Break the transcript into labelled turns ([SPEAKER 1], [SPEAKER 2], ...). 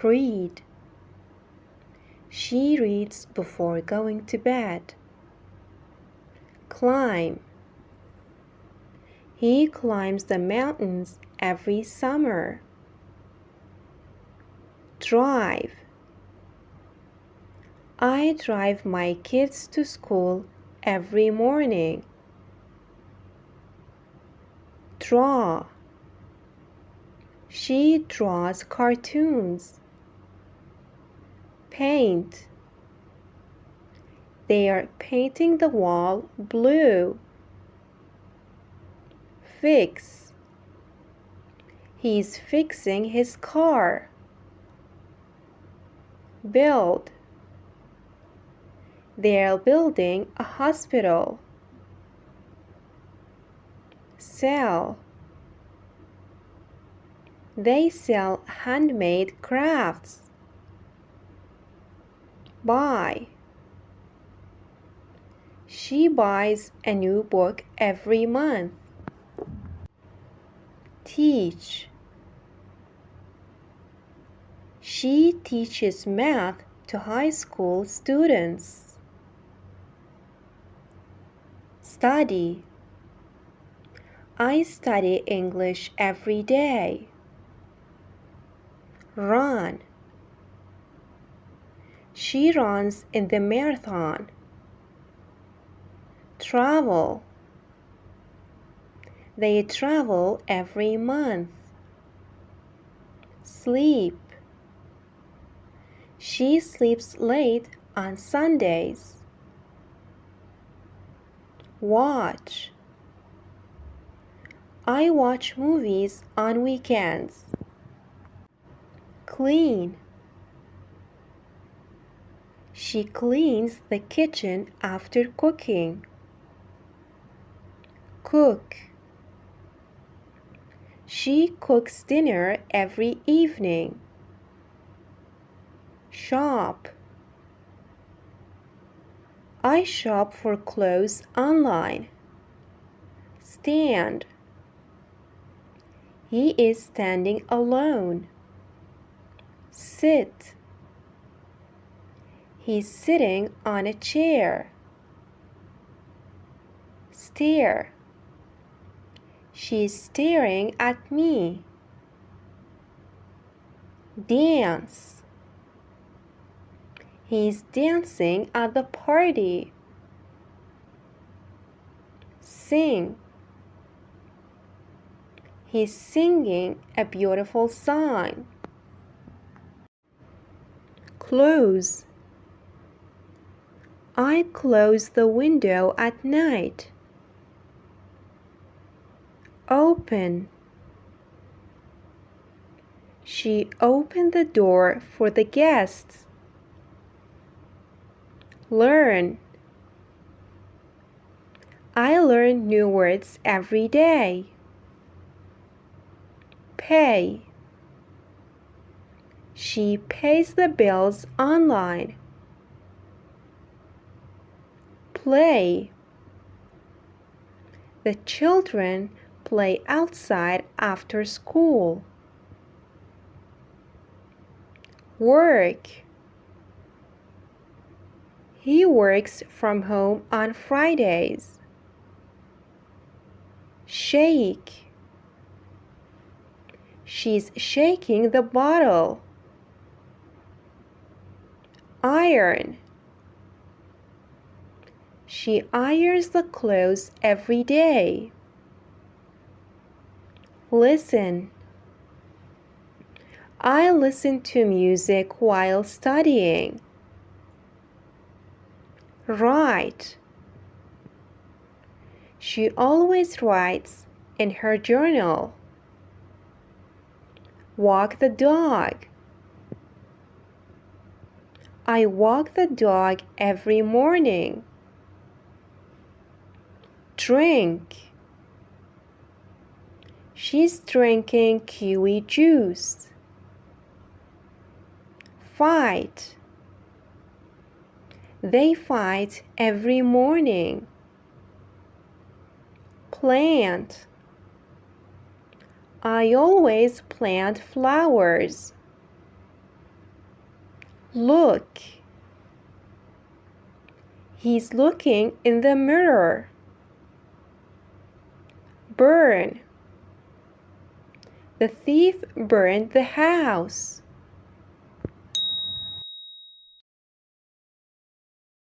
[SPEAKER 1] Read. She reads before going to bed. Climb. He climbs the mountains every summer. Drive. I drive my kids to school every morning. Draw. She draws cartoons. Paint. They are painting the wall blue. Fix. He's fixing his car. Build. They're building a hospital. Sell. They sell handmade crafts. Buy. She buys a new book every month. Teach. She teaches math to high school students. Study. I study English every day. Run. She runs in the marathon. Travel. They travel every month. Sleep. She sleeps late on Sundays. Watch. I watch movies on weekends. Clean. She cleans the kitchen after cooking. Cook. She cooks dinner every evening. Shop. I shop for clothes online. Stand. He is standing alone. Sit. He's sitting on a chair. Stare. She's staring at me. Dance. He's dancing at the party. Sing. He's singing a beautiful song. Close. I close the window at night. Open. She opened the door for the guests. Learn. I learn new words every day. Pay. She pays the bills online. Play. The children play outside after school. Work. He works from home on Fridays. Shake. She's shaking the bottle. Iron. She irons the clothes every day. Listen. I listen to music while studying. Write. She always writes in her journal. Walk the dog. I walk the dog every morning. Drink. She's drinking kiwi juice. Fight. They fight every morning. Plant. I always plant flowers. Look. He's looking in the mirror. Burn. The thief burned the house.